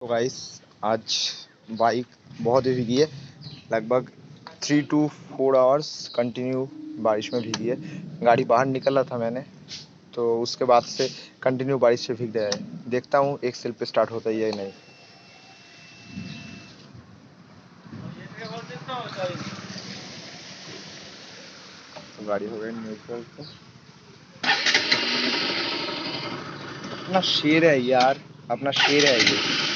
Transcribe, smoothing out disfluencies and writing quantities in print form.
तो गाइस आज बाइक बहुत ही भीगी है। लगभग 3 to 4 आवर्स कंटिन्यू बारिश में भीगी है। गाड़ी बाहर निकला था मैंने, तो उसके बाद से कंटिन्यू बारिश से भीग रहा है। देखता हूँ एक सेल पे स्टार्ट होता है या नहीं। तो गाड़ी हो गई न्यूट्रल पे। अपना शेर है यार, अपना शेर है ये।